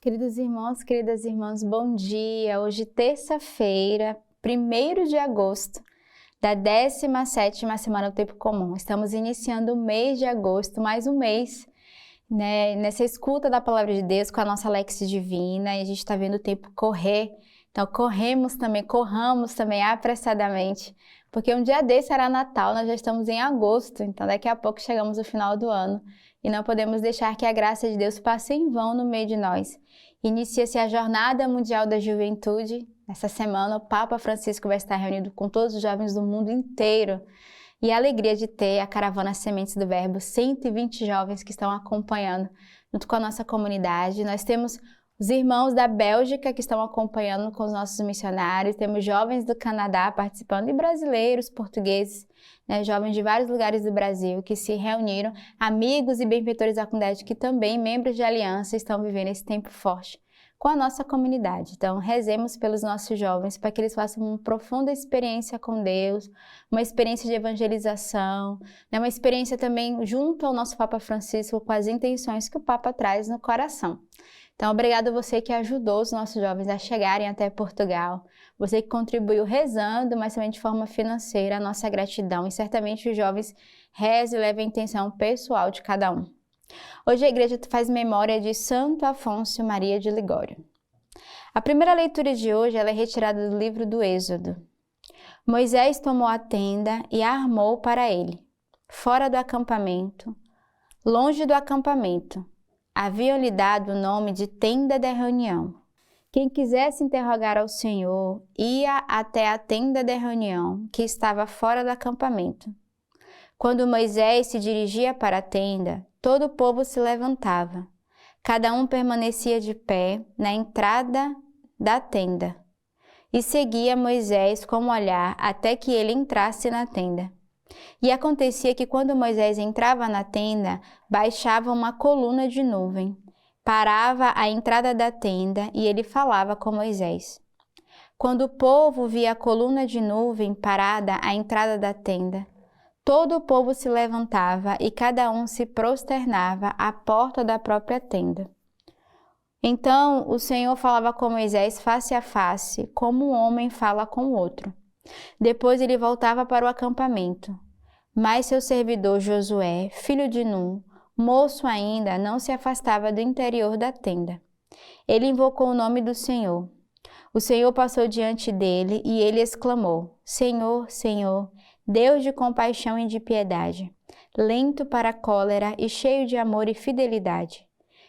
Queridos irmãos, queridas irmãs, bom dia! Hoje, terça-feira, 1º de agosto, da 17ª semana do Tempo Comum. Estamos iniciando o mês de agosto, mais um mês, né, nessa escuta da Palavra de Deus com a nossa Lex Divina, e a gente está vendo o tempo correr. Então, corramos também apressadamente, porque um dia desse era Natal, nós já estamos em agosto, então daqui a pouco chegamos ao final do ano. E não podemos deixar que a graça de Deus passe em vão no meio de nós. Inicia-se a Jornada Mundial da Juventude. Essa semana o Papa Francisco vai estar reunido com todos os jovens do mundo inteiro. E a alegria de ter a caravana Sementes do Verbo, 120 jovens que estão acompanhando junto com a nossa comunidade. Nós temos os irmãos da Bélgica que estão acompanhando com os nossos missionários, temos jovens do Canadá participando e brasileiros, portugueses, né, jovens de vários lugares do Brasil que se reuniram, amigos e benfeitores da comunidade que também, membros de aliança, estão vivendo esse tempo forte com a nossa comunidade. Então, rezemos pelos nossos jovens para que eles façam uma profunda experiência com Deus, uma experiência de evangelização, né, uma experiência também junto ao nosso Papa Francisco com as intenções que o Papa traz no coração. Então, obrigado a você que ajudou os nossos jovens a chegarem até Portugal, você que contribuiu rezando, mas também de forma financeira, a nossa gratidão. E certamente os jovens rezam e levam a intenção pessoal de cada um. Hoje a igreja faz memória de Santo Afonso Maria de Ligório. A primeira leitura de hoje ela é retirada do livro do Êxodo. Moisés tomou a tenda e a armou para ele, fora do acampamento, longe do acampamento. Haviam-lhe dado o nome de tenda da reunião. Quem quisesse interrogar ao Senhor, ia até a tenda da reunião, que estava fora do acampamento. Quando Moisés se dirigia para a tenda, todo o povo se levantava. Cada um permanecia de pé na entrada da tenda, e seguia Moisés com o olhar até que ele entrasse na tenda. E acontecia que quando Moisés entrava na tenda, baixava uma coluna de nuvem, parava à entrada da tenda e ele falava com Moisés. Quando o povo via a coluna de nuvem parada à entrada da tenda, todo o povo se levantava e cada um se prosternava à porta da própria tenda. Então o Senhor falava com Moisés face a face, como um homem fala com o outro. Depois ele voltava para o acampamento. Mas seu servidor Josué, filho de Num, moço ainda, não se afastava do interior da tenda. Ele invocou o nome do Senhor. O Senhor passou diante dele e ele exclamou: Senhor, Senhor, Deus de compaixão e de piedade, lento para a cólera e cheio de amor e fidelidade,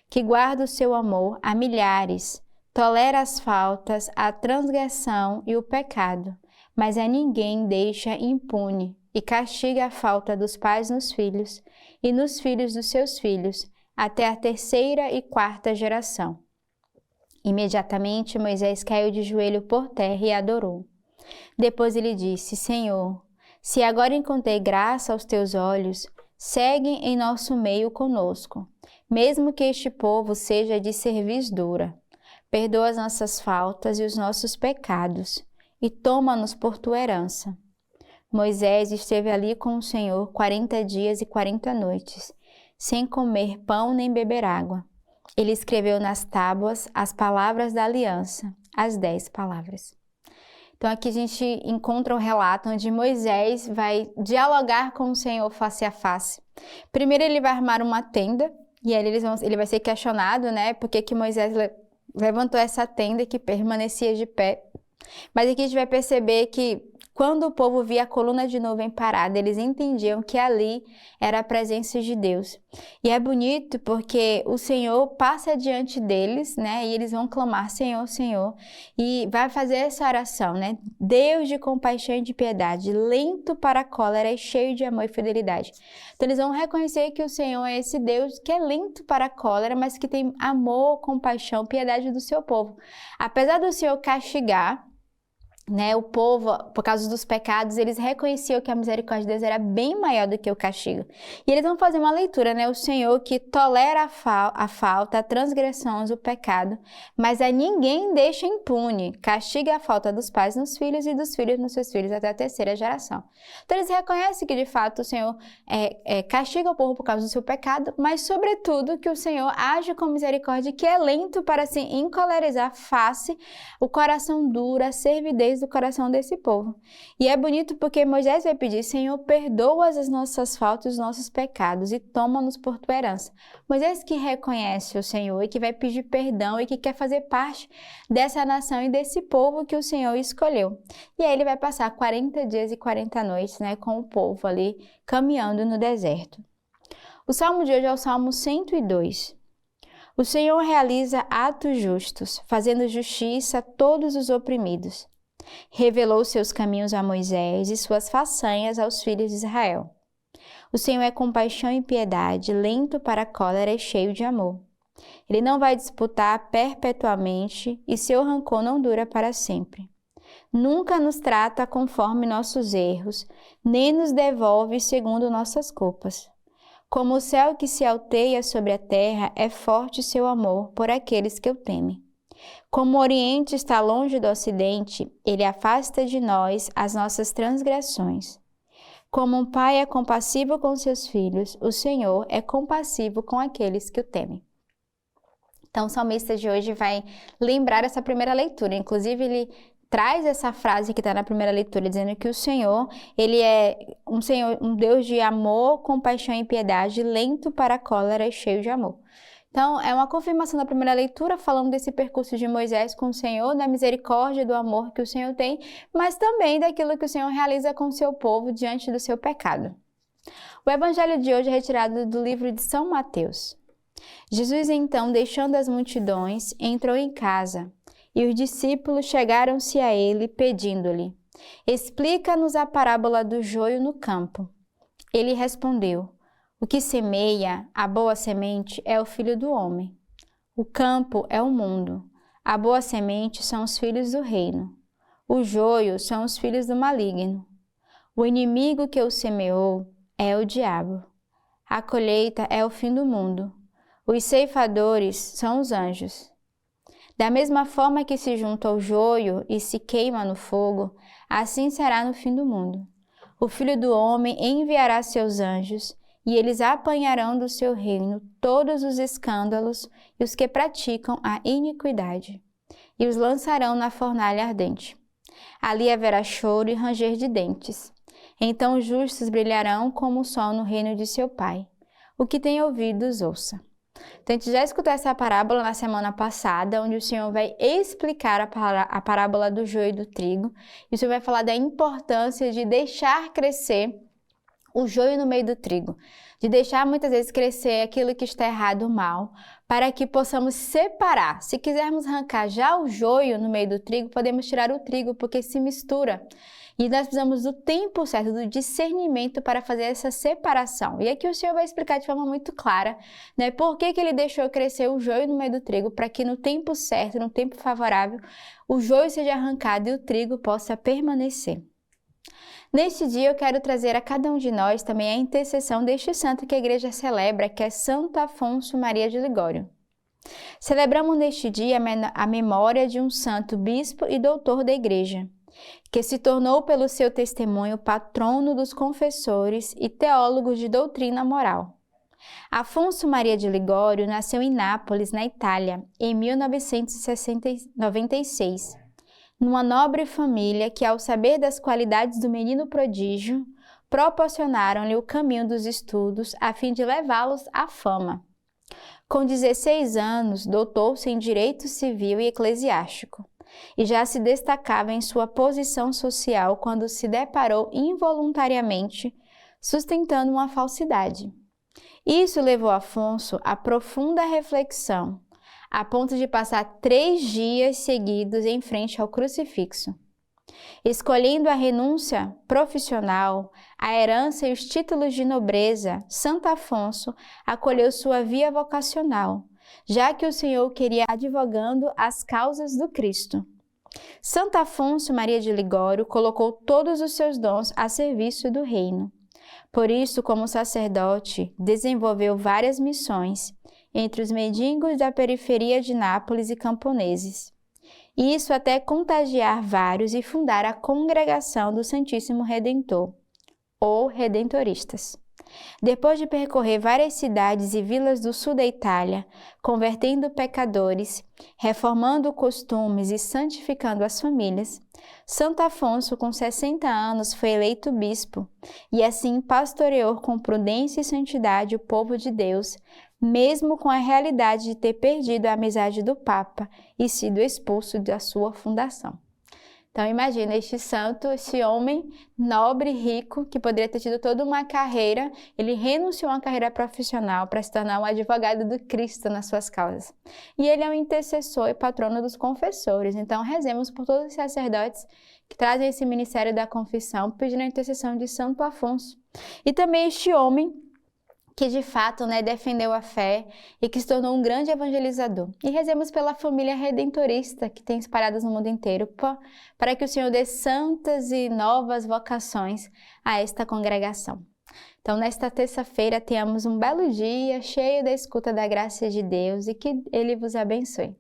que guarda o seu amor a milhares, tolera as faltas, a transgressão e o pecado, mas a ninguém deixa impune, e castiga a falta dos pais nos filhos e nos filhos dos seus filhos, até a 3ª e 4ª geração. Imediatamente Moisés caiu de joelho por terra e adorou. Depois ele disse: Senhor, se agora encontrei graça aos teus olhos, segue em nosso meio conosco, mesmo que este povo seja de cerviz dura. Perdoa as nossas faltas e os nossos pecados, e toma-nos por tua herança. Moisés esteve ali com o Senhor 40 dias e 40 noites, sem comer pão nem beber água. Ele escreveu nas tábuas as palavras da aliança, as 10 palavras. Então aqui a gente encontra um relato onde Moisés vai dialogar com o Senhor face a face. Primeiro ele vai armar uma tenda, e aí ele vai ser questionado, né? Por que Moisés levantou essa tenda que permanecia de pé. Mas aqui a gente vai perceber que quando o povo via a coluna de nuvem parada, eles entendiam que ali era a presença de Deus. E é bonito porque o Senhor passa diante deles, né? E eles vão clamar, Senhor, Senhor. E vai fazer essa oração, né? Deus de compaixão e de piedade, lento para a cólera e cheio de amor e fidelidade. Então eles vão reconhecer que o Senhor é esse Deus que é lento para a cólera, mas que tem amor, compaixão, piedade do seu povo. Apesar do Senhor castigar, O povo, por causa dos pecados, eles reconheciam que a misericórdia de Deus era bem maior do que o castigo. E eles vão fazer uma leitura, O Senhor que tolera a falta, a transgressão, o pecado, mas a ninguém deixa impune, castiga a falta dos pais nos filhos e dos filhos nos seus filhos até a terceira geração. Então eles reconhecem que de fato o Senhor castiga o povo por causa do seu pecado, mas sobretudo que o Senhor age com misericórdia, que é lento para se encolerizar face o coração duro, a servidez do coração desse povo. E é bonito porque Moisés vai pedir: Senhor, perdoa as nossas faltas, os nossos pecados e toma-nos por tua herança. Moisés que reconhece o Senhor e que vai pedir perdão e que quer fazer parte dessa nação e desse povo que o Senhor escolheu. E aí ele vai passar 40 dias e 40 noites, com o povo ali caminhando no deserto. O salmo de hoje é o Salmo 102. O Senhor realiza atos justos, fazendo justiça a todos os oprimidos. Revelou seus caminhos a Moisés e suas façanhas aos filhos de Israel. O Senhor é compaixão e piedade, lento para a cólera e cheio de amor. Ele não vai disputar perpetuamente e seu rancor não dura para sempre. Nunca nos trata conforme nossos erros, nem nos devolve segundo nossas culpas. Como o céu que se alteia sobre a terra, é forte seu amor por aqueles que o temem. Como o Oriente está longe do Ocidente, ele afasta de nós as nossas transgressões. Como um pai é compassivo com seus filhos, o Senhor é compassivo com aqueles que o temem. Então, o salmista de hoje vai lembrar essa primeira leitura. Inclusive, ele traz essa frase que está na primeira leitura, dizendo que o Senhor, ele é um Deus de amor, compaixão e piedade, lento para a cólera e cheio de amor. Então, é uma confirmação da primeira leitura, falando desse percurso de Moisés com o Senhor, da misericórdia, do amor que o Senhor tem, mas também daquilo que o Senhor realiza com o seu povo diante do seu pecado. O evangelho de hoje é retirado do livro de São Mateus. Jesus, então, deixando as multidões, entrou em casa, e os discípulos chegaram-se a ele, pedindo-lhe: explica-nos a parábola do joio no campo. Ele respondeu: o que semeia a boa semente é o Filho do Homem. O campo é o mundo. A boa semente são os filhos do reino. O joio são os filhos do maligno. O inimigo que o semeou é o diabo. A colheita é o fim do mundo. Os ceifadores são os anjos. Da mesma forma que se junta ao joio e se queima no fogo, assim será no fim do mundo. O Filho do Homem enviará seus anjos, e eles apanharão do seu reino todos os escândalos e os que praticam a iniquidade, e os lançarão na fornalha ardente. Ali haverá choro e ranger de dentes. Então os justos brilharão como o sol no reino de seu Pai. O que tem ouvidos, ouça. Então, a gente já escutou essa parábola na semana passada, onde o Senhor vai explicar a parábola do joio e do trigo, e o Senhor vai falar da importância de deixar crescer o joio no meio do trigo, de deixar muitas vezes crescer aquilo que está errado, o mal, para que possamos separar. Se quisermos arrancar já o joio no meio do trigo, podemos tirar o trigo, porque se mistura. E nós precisamos do tempo certo, do discernimento para fazer essa separação. E aqui o Senhor vai explicar de forma muito clara, por que ele deixou crescer o joio no meio do trigo, para que no tempo certo, no tempo favorável, o joio seja arrancado e o trigo possa permanecer. Neste dia eu quero trazer a cada um de nós também a intercessão deste santo que a igreja celebra, que é Santo Afonso Maria de Ligório. Celebramos neste dia a memória de um santo bispo e doutor da igreja, que se tornou pelo seu testemunho patrono dos confessores e teólogos de doutrina moral. Afonso Maria de Ligório nasceu em Nápoles, na Itália, em 1996. Numa nobre família que, ao saber das qualidades do menino prodígio, proporcionaram-lhe o caminho dos estudos a fim de levá-los à fama. Com 16 anos, doutorou-se em Direito Civil e Eclesiástico, e já se destacava em sua posição social quando se deparou involuntariamente sustentando uma falsidade. Isso levou Afonso a profunda reflexão, a ponto de passar 3 dias seguidos em frente ao crucifixo. Escolhendo a renúncia profissional, a herança e os títulos de nobreza, Santo Afonso acolheu sua via vocacional, já que o Senhor queria advogando as causas do Cristo. Santo Afonso Maria de Ligório colocou todos os seus dons a serviço do reino. Por isso, como sacerdote, desenvolveu várias missões entre os mendigos da periferia de Nápoles e camponeses. Isso até contagiar vários e fundar a Congregação do Santíssimo Redentor, ou Redentoristas. Depois de percorrer várias cidades e vilas do sul da Itália, convertendo pecadores, reformando costumes e santificando as famílias, Santo Afonso, com 60 anos, foi eleito bispo e assim pastoreou com prudência e santidade o povo de Deus, mesmo com a realidade de ter perdido a amizade do Papa e sido expulso da sua fundação. Então imagina este santo, esse homem nobre, rico, que poderia ter tido toda uma carreira, ele renunciou a uma carreira profissional para se tornar um advogado do Cristo nas suas causas. E ele é um intercessor e patrono dos confessores, então rezemos por todos os sacerdotes que trazem esse ministério da confissão, pedindo a intercessão de Santo Afonso. E também este homem que de fato defendeu a fé e que se tornou um grande evangelizador. E rezemos pela família redentorista que tem espalhadas no mundo inteiro, para que o Senhor dê santas e novas vocações a esta congregação. Então, nesta terça-feira, tenhamos um belo dia, cheio da escuta da graça de Deus e que Ele vos abençoe.